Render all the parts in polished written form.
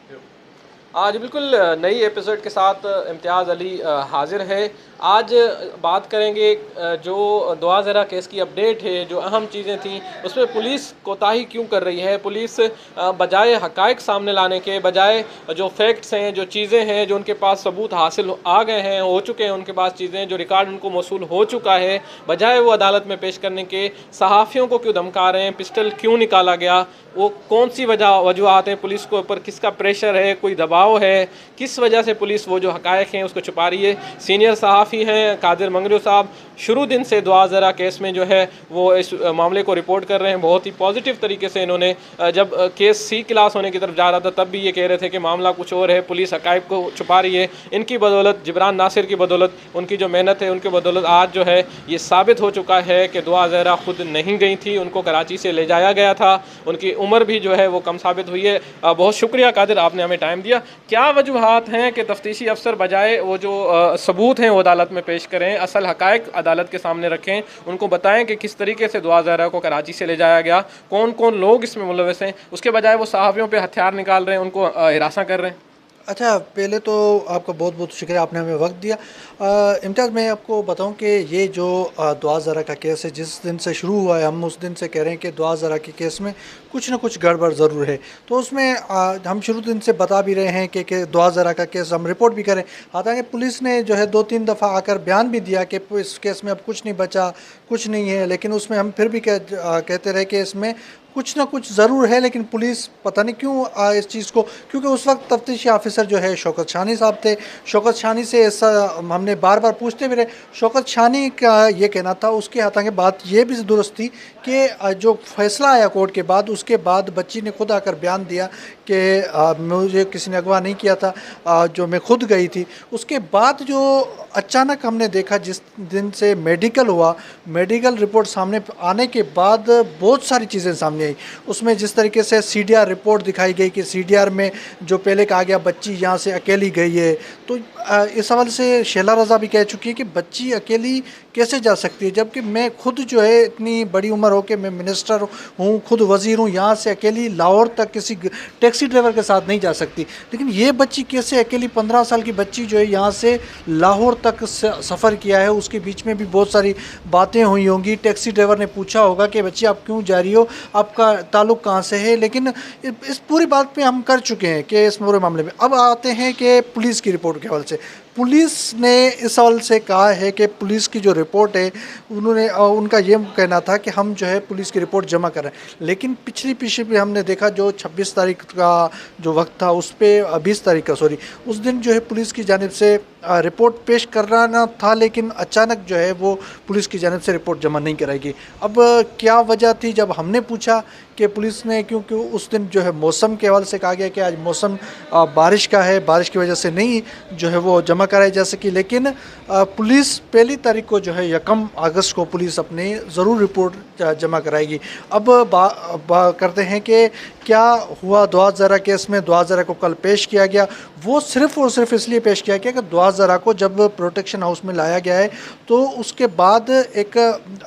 आज बिल्कुल नई एपिसोड के साथ इम्तियाज़ अली हाज़िर है। आज बात करेंगे जो दुआ ज़रा केस की अपडेट है, जो अहम चीज़ें थीं, उसमें पुलिस कोताही क्यों कर रही है? पुलिस बजाय हक़ाइक़ सामने लाने के, बजाय जो फैक्ट्स हैं, जो चीज़ें हैं, जो उनके पास सबूत हासिल आ गए हैं, हो चुके हैं उनके पास चीज़ें, जो रिकॉर्ड उनको मौसूल हो चुका है, बजाय वो अदालत में पेश करने के, सहाफ़ियों को क्यों धमका रहे हैं? पिस्टल क्यों निकाला गया? वो कौन-सी वजूहात हैं? पुलिस के ऊपर किसका प्रेशर है? कोई दबाव है? किस वजह से पुलिस वो जो हक़ाइक़ हैं उसको छुपा रही है? सीनियर सहाफ़ी हैं कादिर मंगरू साहब, शुरू दिन से दुआ ज़रा केस में जो है वो इस मामले को रिपोर्ट कर रहे हैं। बहुत ही पॉजिटिव तरीके से इन्होंने जब केस सी क्लास होने की तरफ जा रहा था तब भी ये कह रहे थे कि मामला कुछ और है, पुलिस हक़ाइक़ को छुपा रही है। इनकी बदौलत, जिब्रान नासिर की बदौलत, उनकी जो मेहनत है उनकी बदौलत आज जो है ये साबित हो चुका है कि दुआ ज़रा खुद नहीं गई थी, उनको कराची से ले जाया गया था। उनकी उम्र भी जो है वो कम साबित हुई है। बहुत शुक्रिया कादिर, आपने हमें टाइम दिया। क्या वजूहात हैं कि तफ्तीशी अफसर बजाय वो जो सबूत हैं वो अदालत में पेश करें, असल हक़ाइक़ अदालत के सामने रखें, उनको बताएं कि किस तरीके से दुआ ज़हरा को कराची से ले जाया गया, कौन कौन लोग इसमें मुलविस हैं, उसके बजाय वो सहाफ़ियों पे हथियार निकाल रहे हैं, उनको हिरासा कर रहे हैं? अच्छा, पहले तो आपका बहुत बहुत शुक्रिया, आपने हमें वक्त दिया। इम्तियाज़, मैं आपको बताऊं कि ये जो दुआ ज़रा का केस है, जिस दिन से शुरू हुआ है हम उस दिन से कह रहे हैं कि दुआ ज़रा के केस में कुछ ना कुछ गड़बड़ ज़रूर है। तो उसमें हम शुरू दिन से बता भी रहे हैं कि दुआ ज़रा का केस हम रिपोर्ट भी करें। हालांकि पुलिस ने जो है 2-3 दफ़ा आकर बयान भी दिया कि इस केस में अब कुछ नहीं बचा, कुछ नहीं है, लेकिन उसमें हम फिर भी कहते रहे कि इसमें कुछ ना कुछ ज़रूर है। लेकिन पुलिस पता नहीं क्यों इस चीज़ को, क्योंकि उस वक्त तफ्तीशी ऑफिसर जो है शौकत शानी साहब थे। शौकत शानी से ऐसा हमने बार बार पूछते भी रहे। शौकत शानी का ये कहना था, उसके हालांकि बात ये भी दुरुस्त थी कि जो फैसला आया कोर्ट के बाद, उसके बाद बच्ची ने खुद आकर बयान दिया कि मुझे किसी ने अगवा नहीं किया था, जो मैं खुद गई थी। उसके बाद जो अचानक हमने देखा, जिस दिन से मेडिकल हुआ, मेडिकल रिपोर्ट सामने आने के बाद बहुत सारी चीज़ें सामने आई। उसमें जिस तरीके से सीडीआर रिपोर्ट दिखाई गई कि सीडीआर में जो पहले कहा गया बच्ची यहाँ से अकेली गई है, तो इस हवाले से शैला रज़ा भी कह चुकी है कि बच्ची अकेली कैसे जा सकती है, जबकि मैं खुद जो है इतनी बड़ी उम्र हो के मैं मिनिस्टर हूँ, खुद वज़ीर हूँ, यहाँ से अकेली लाहौर तक किसी टैक्सी ड्राइवर के साथ नहीं जा सकती। लेकिन ये बच्ची कैसे अकेली, 15 साल की बच्ची जो है यहाँ से लाहौर तक सफ़र किया है। उसके बीच में भी बहुत सारी बातें हुई होंगी। टैक्सी ड्राइवर ने पूछा होगा कि बच्ची आप क्यों जा रही हो, आपका ताल्लुक़ कहाँ से है। लेकिन इस पूरी बात पे हम कर चुके हैं कि इस पूरे मामले में। अब आते हैं कि पुलिस की रिपोर्ट के हवाले से। पुलिस ने इस हवाले से कहा है कि पुलिस की जो रिपोर्ट है, उन्होंने उनका ये कहना था कि हम जो है पुलिस की रिपोर्ट जमा कर रहे हैं। लेकिन पिछली भी हमने देखा, जो 26 तारीख का जो वक्त था उस पर 20 तारीख का सॉरी, उस दिन जो है पुलिस की जानिब से रिपोर्ट पेश कराना था, लेकिन अचानक जो है वो पुलिस की जानिब से रिपोर्ट जमा नहीं कराएगी। अब क्या वजह थी? जब हमने पूछा कि पुलिस ने, क्योंकि उस दिन जो है मौसम के हवाले से कहा गया कि आज मौसम बारिश का है, बारिश की वजह से नहीं जो है वो जमा कराई जा सकी। लेकिन पुलिस 1 तारीख को जो है 1 अगस्त को पुलिस अपनी ज़रूर रिपोर्ट जमा कराएगी। अब करते हैं कि क्या हुआ दुआ ज़रा केस में। दुआ ज़रा को कल पेश किया गया, वो सिर्फ़ और सिर्फ इसलिए पेश किया गया कि दुआ ज़रा को जब प्रोटेक्शन हाउस में लाया गया है तो उसके बाद एक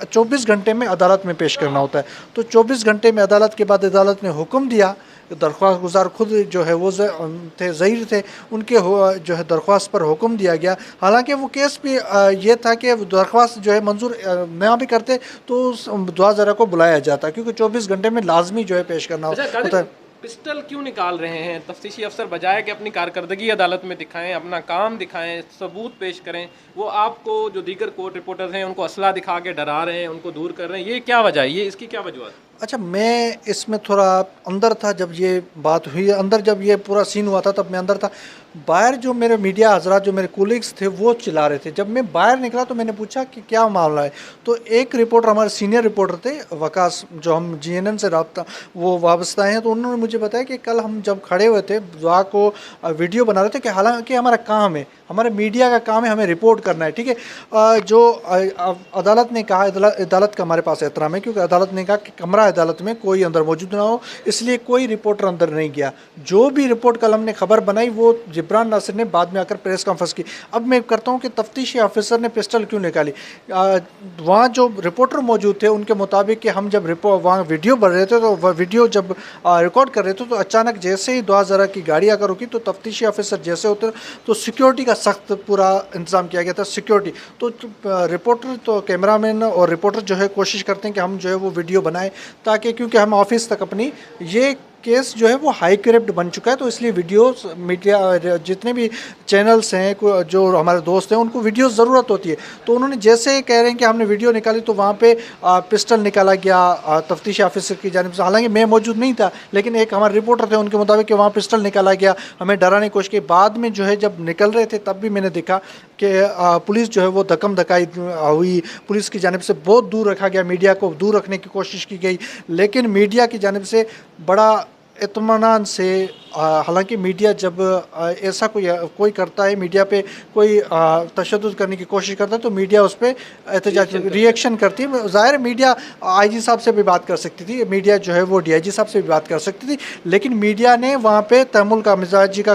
24 घंटे में अदालत में पेश करना होता है। तो 24 घंटे में अदालत के बाद अदालत ने हुक्म दिया, दरख्वास्त गुजार खुद जो है वो थे, ज़हीर थे, उनके जो है दरख्वास्त पर हुक्म दिया गया। हालांकि वो केस भी ये था कि दरख्वास्त जो है मंजूर ना भी करते तो उस दुआ ज़रा को बुलाया जाता, क्योंकि 24 घंटे में लाजमी जो है पेश करना होता है। पिस्टल क्यों निकाल रहे हैं तफ्तीशी अफसर? बजाय कि अपनी कारकर्दगी अदालत में दिखाएं, अपना काम दिखाएं, सबूत पेश करें, वो आपको जो दीगर कोर्ट रिपोर्टर्स हैं उनको असला दिखा के डरा रहे हैं, उनको दूर कर रहे हैं। ये क्या वजह है? ये इसकी क्या वजूहत? अच्छा, मैं इसमें थोड़ा अंदर था जब ये बात हुई, अंदर जब ये पूरा सीन हुआ था तब मैं अंदर था। बाहर जो मेरे मीडिया हजरात, जो मेरे कोलीग्स थे, वो चिल्ला रहे थे। जब मैं बाहर निकला तो मैंने पूछा कि क्या मामला है। तो एक रिपोर्टर, हमारे सीनियर रिपोर्टर थे वकास, जो हम जीएनएन से रब्ता वो वाबस्ता हैं, तो उन्होंने मुझे बताया कि कल हम जब खड़े हुए थे दुआ को वीडियो बना रहे थे, कि हालांकि हमारा काम है, हमारे मीडिया का काम है, हमें रिपोर्ट करना है, ठीक है। जो अदालत ने कहा, अदालत का हमारे पास एहतराम है, क्योंकि अदालत ने कहा कि कमरा अदालत में कोई अंदर मौजूद ना हो, इसलिए कोई रिपोर्टर अंदर नहीं गया। जो भी रिपोर्ट कल हमने खबर बनाई वो जिब्रान नासिर ने बाद में आकर प्रेस कॉन्फ्रेंस की। अब मैं करता हूँ कि तफ्तीशी ऑफिसर ने पिस्टल क्यों निकाली। वहाँ जो रिपोर्टर मौजूद थे उनके मुताबिक कि हम जब वहाँ वीडियो बन रहे थे तो वह वीडियो जब रिकॉर्ड कर रहे थे तो अचानक जैसे ही दुआ ज़रा की गाड़ी आकर रुकी तो तफ्तीशी ऑफिसर जैसे होते तो सिक्योरिटी का सख्त पूरा इंतज़ाम किया गया था। सिक्योरिटी तो रिपोर्टर तो कैमरामैन और रिपोर्टर जो है कोशिश करते हैं कि हम जो है वो वीडियो बनाएं, ताकि क्योंकि हम ऑफिस तक अपनी ये केस जो है वो हाई क्रिप्ट बन चुका है, तो इसलिए वीडियोस मीडिया जितने भी चैनल्स हैं जो हमारे दोस्त हैं उनको वीडियोस ज़रूरत होती है। तो उन्होंने जैसे कह रहे हैं कि हमने वीडियो निकाली तो वहाँ पे पिस्टल निकाला गया तफ्तीशी ऑफिसर की जानिब से। हालांकि मैं मौजूद नहीं था, लेकिन एक हमारे रिपोर्टर थे उनके मुताबिक कि वहाँ पिस्टल निकाला गया, हमें डराने की कोशिश की। बाद में जो है जब निकल रहे थे तब भी मैंने देखा कि पुलिस जो है वो धक्कम धक्काई हुई, पुलिस की जानिब से बहुत दूर रखा गया, मीडिया को दूर रखने की कोशिश की गई, लेकिन मीडिया की जानिब से बड़ा इत्मीनान से हालांकि मीडिया जब ऐसा कोई करता है, मीडिया पे कोई तशद्दुद करने की कोशिश करता है तो मीडिया उस पर एहतजाज रिएक्शन करती है। ज़ाहिर है मीडिया आईजी साहब से भी बात कर सकती थी, मीडिया जो है वो डीआईजी साहब से भी बात कर सकती थी, लेकिन मीडिया ने वहाँ पे तहम्मुल का मिजाजी का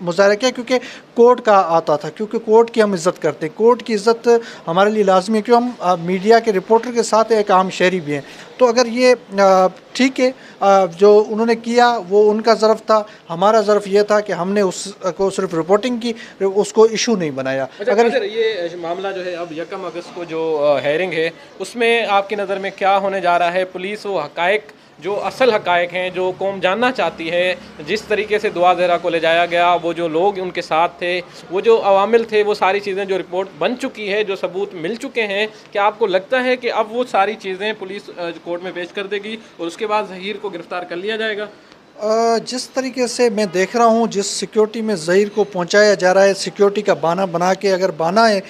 मुजाहरा किया क्योंकि कोर्ट का आता था, क्योंकि कोर्ट की हम इज़्ज़त करते हैं, कोर्ट की इज़्ज़त हमारे लिए लाजमी है क्योंकि हम मीडिया के रिपोर्टर के साथ एक आम शहरी भी हैं। तो अगर ये ठीक है जो उन्होंने किया वो उनका ज़र्फ़ था, हमारा ज़र्फ़ ये था कि हमने उसको सिर्फ रिपोर्टिंग की, उसको इशू नहीं बनाया। अच्छा, अगर ये मामला जो है अब 1 अगस्त को जो हेयरिंग है उसमें आपकी नज़र में क्या होने जा रहा है? पुलिस वो हकायक जो असल हकायक हैं जो कौम जानना चाहती है, जिस तरीके से दुआ ज़हरा को ले जाया गया, वो जो लोग उनके साथ थे, वो जो अवामिल थे, वो सारी चीज़ें जो रिपोर्ट बन चुकी है, जो सबूत मिल चुके हैं, क्या आपको लगता है कि अब वो सारी चीज़ें पुलिस कोर्ट में पेश कर देगी और उसके बाद ज़हीर को गिरफ़्तार कर लिया जाएगा? जिस तरीके से मैं देख रहा हूँ, जिस सिक्योरिटी में ज़हीर को पहुँचाया जा रहा है, सिक्योरिटी का बहाना बना के, अगर बहाना है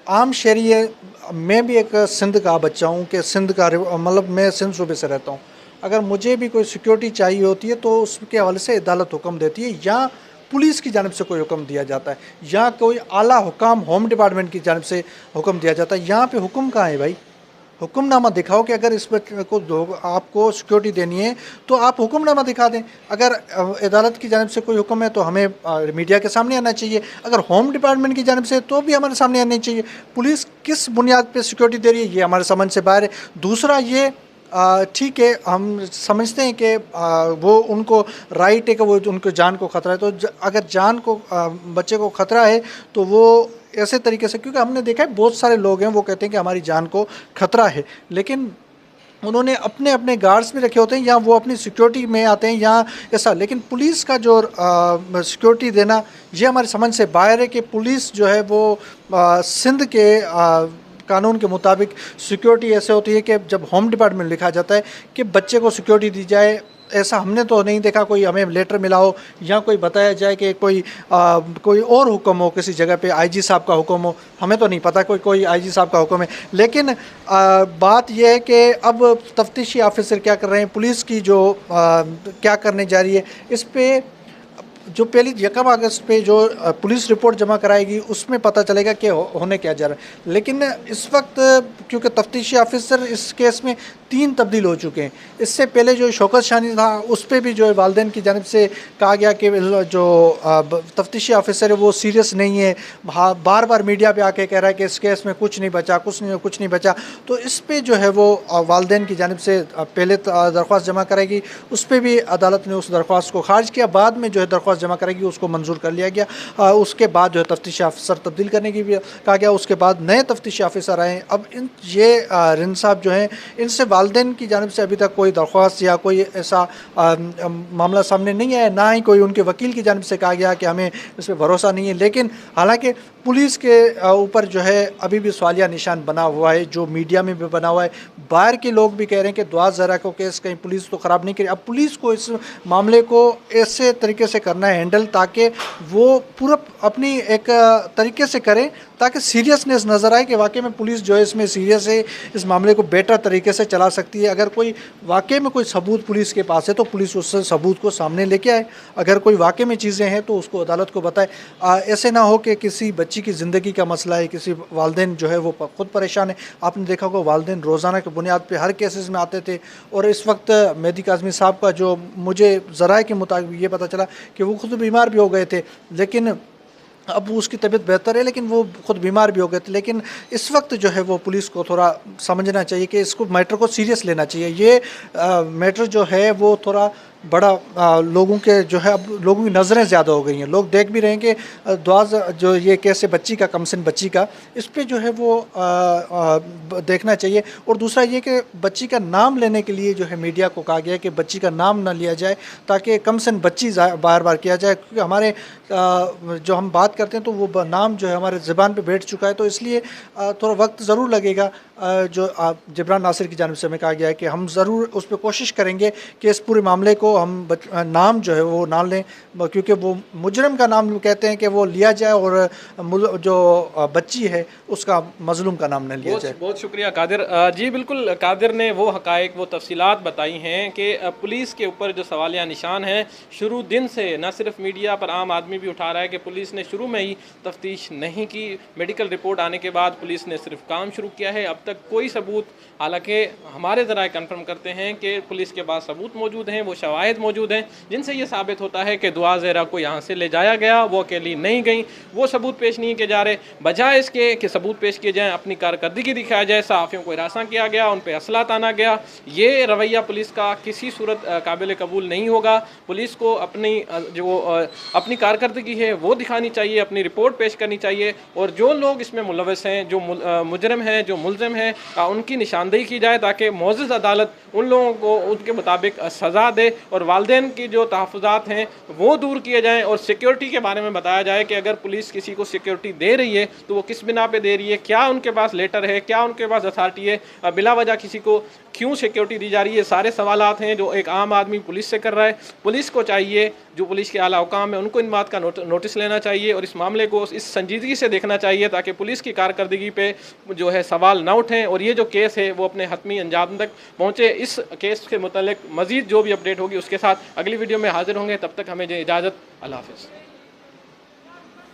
आम शहरी है, मैं भी एक सिंध का बच्चा हूँ कि सिंध का मतलब मैं सिंध सूबे से रहता हूँ, अगर मुझे भी कोई सिक्योरिटी चाहिए होती है तो उसके हवाले से अदालत हुक्म देती है या पुलिस की जानिब से कोई हुक्म दिया जाता है या कोई आला हुकाम होम डिपार्टमेंट की जानिब से हुक्म दिया जाता है। यहाँ पे हुक्म कहाँ है भाई? हुक्मनामा दिखाओ कि अगर इस बच्चे को आपको सिक्योरिटी देनी है तो आप हुक्मनामा दिखा दें। अगर अदालत की जानिब से कोई हुक्म है तो हमें मीडिया के सामने आना चाहिए, अगर होम डिपार्टमेंट की जानिब से तो भी हमारे सामने आना चाहिए। पुलिस किस बुनियाद पे सिक्योरिटी दे रही है ये हमारे समझ से बाहर है। दूसरा ये ठीक है, हम समझते हैं कि वो उनको राइट है कि वो उनको जान को ख़तरा है, तो अगर जान को बच्चे को ख़तरा है तो वो ऐसे तरीके से, क्योंकि हमने देखा है बहुत सारे लोग हैं वो कहते हैं कि हमारी जान को ख़तरा है, लेकिन उन्होंने अपने अपने गार्ड्स में रखे होते हैं या वो अपनी सिक्योरिटी में आते हैं या ऐसा। लेकिन पुलिस का जो सिक्योरिटी देना ये हमारी समझ से बाहर है कि पुलिस जो है वो सिंध के कानून के मुताबिक सिक्योरिटी ऐसे होती है कि जब होम डिपार्टमेंट लिखा जाता है कि बच्चे को सिक्योरिटी दी जाए, ऐसा हमने तो नहीं देखा कोई हमें लेटर मिला हो या कोई बताया जाए कि कोई और हुक्म हो, किसी जगह पे आईजी साहब का हुक्म हो, हमें तो नहीं पता कोई आईजी साहब का हुक्म है। लेकिन बात यह है कि अब तफ्तीशी ऑफिसर क्या कर रहे हैं, पुलिस की जो क्या करने जा रही है, इस पर जो पहली 1 अगस्त पे जो पुलिस रिपोर्ट जमा कराएगी उसमें पता चलेगा कि होने क्या जा रहा है। लेकिन इस वक्त क्योंकि तफ्तीशी ऑफिसर इस केस में 3 तब्दील हो चुके हैं, इससे पहले जो शौकत शानी था उस पर भी जो वालिदैन की जानिब से कहा गया कि जो तफ्तीशी ऑफिसर है वो सीरियस नहीं है, बार बार मीडिया पे आके कह रहा है कि इस केस में कुछ नहीं बचा। तो इस पर जो है वो वालिदैन की जानिब से पहले दरख्वास्त जमा कराएगी, उस पर भी अदालत ने उस दरख्वास्त को खारिज किया, बाद में जो है दरख्वास्त जमा करेगी उसको मंजूर कर लिया गया। उसके बाद जो है तफ्तीशी ऑफिसर तब्दील करने की भी कहा गया, उसके बाद नए तफ्तीशी ऑफिसर आए। अब ये रिन साहब जो हैं इनसे वालिदैन की जानिब से अभी तक कोई दरख्वास्त या कोई ऐसा मामला सामने नहीं आया, ना ही कोई उनके वकील की जानिब से कहा गया कि हमें इस पर भरोसा नहीं है। लेकिन हालांकि पुलिस के ऊपर जो है अभी भी सवालिया निशान बना हुआ है, जो मीडिया में भी बना हुआ है, बाहर के लोग भी कह रहे हैं कि दुआ ज़हरा को केस कहीं पुलिस तो ख़राब नहीं करी। अब पुलिस को इस मामले को ऐसे तरीके से करना करना है हैंडल, ताकि वो पूरा अपनी एक तरीके से करें ताकि सीरियसनेस नज़र आए कि वाकई में पुलिस जो है इसमें सीरियस है, इस मामले को बेटर तरीके से चला सकती है। अगर कोई वाकई में कोई सबूत पुलिस के पास है तो पुलिस उस सबूत को सामने लेके आए, अगर कोई वाकई में चीज़ें हैं तो उसको अदालत को बताए। ऐसे ना हो कि किसी बच्ची की ज़िंदगी का मसला है, किसी वालदेन जो है वो खुद परेशान है। आपने देखा होगा वालदेन रोज़ाना की बुनियाद पर हर केसेस में आते थे, और इस वक्त मेहदी काज़मी साहब का जो मुझे ज़राए के मुताबिक ये पता चला कि वो खुद बीमार भी हो गए थे, लेकिन अब उसकी तबीयत बेहतर है, लेकिन वो खुद बीमार भी हो गए थे। लेकिन इस वक्त जो है वो पुलिस को थोड़ा समझना चाहिए कि इसको मैटर को सीरियस लेना चाहिए। ये मैटर जो है वो थोड़ा बड़ा लोगों के जो है अब लोगों की नज़रें ज़्यादा हो गई हैं, लोग देख भी रहे हैं कि दुआज जो ये कैसे बच्ची का कमसिन बच्ची का इस पे जो है वो देखना चाहिए। और दूसरा ये कि बच्ची का नाम लेने के लिए जो है मीडिया को कहा गया है कि बच्ची का नाम ना लिया जाए, ताकि कमसिन बच्ची बार बार किया जाए, क्योंकि हमारे जो हम बात करते हैं तो वो नाम जो है हमारे ज़बान पे बैठ चुका है, तो इसलिए थोड़ा वक्त ज़रूर लगेगा। जो जिब्रान नासिर की जानिब से हमें कहा गया है कि हम ज़रूर उस पर कोशिश करेंगे कि इस पूरे मामले को हम नाम जो है वो ना लें, क्योंकि वो मुजरिम का नाम कहते हैं कि वो लिया जाए और जो बच्ची है उसका मजलूम का नाम न लिया जाए। बहुत शुक्रिया कादिर जी। बिल्कुल कादिर ने वो हकायक, वो तफसीलात बताई हैं कि पुलिस के ऊपर जो सवालिया निशान हैं शुरू दिन से, न सिर्फ मीडिया पर आम आदमी भी उठा रहा है कि पुलिस ने शुरू में ही तफ्तीश नहीं की। मेडिकल रिपोर्ट आने के बाद पुलिस ने सिर्फ काम शुरू किया है, अब तक कोई सबूत, हालांकि हमारे ज़राए कन्फर्म करते हैं कि पुलिस के पास सबूत मौजूद हैं, वो शवाहिद मौजूद हैं जिनसे ये साबित होता है कि दुआ ज़हरा को यहाँ से ले जाया गया, वो अकेली नहीं गई। वो सबूत पेश नहीं किए जा रहे, बजाय इसके कि सबूत पेश किए जाएँ, अपनी कारकर्दगी दिखाया जाए, सहाफ़ियों को हिरासा किया गया, उन पर असला ताना गया। ये रवैया पुलिस का किसी सूरत काबिल कबूल नहीं होगा। पुलिस को अपनी जो अपनी कारकर्दगी है वो दिखानी चाहिए, अपनी रिपोर्ट पेश करनी चाहिए, और जो लोग इसमें मुलविस हैं, जो मुजरिम हैं, जो मुलजिम हैं, उनकी निशानदेही की जाए ताकि मोअज़्ज़ज़ अदालत उन लोगों को उनके मुताबिक सज़ा दे, और वालिदैन की जो तहफ़्फ़ुज़ात हैं वो दूर किए जाएँ। और सिक्योरिटी के बारे में बताया जाए कि अगर पुलिस किसी को सिक्योरिटी दे रही है तो वो किस बिना पे दे रही है, क्या उनके पास लेटर है, क्या उनके पास अथॉरिटी है, बिला वजह किसी को क्यों सिक्योरिटी दी जा रही है। सारे सवालात हैं जो एक आम आदमी पुलिस से कर रहा है। पुलिस को चाहिए, जो पुलिस के आला हुकाम है उनको इन बात का नोटिस लेना चाहिए और इस मामले को इस संजीदगी से देखना चाहिए, ताकि पुलिस की कारकर्दगी पे जो है सवाल ना उठें और ये जो केस है वो अपने हतमी अंजाम तक पहुँचे। इस केस के मुतालिक मज़ीद जो भी अपडेट होगी उसके साथ अगली वीडियो में हाजिर होंगे। तब तक हमें इजाज़त, अल्लाह हाफ़िज़।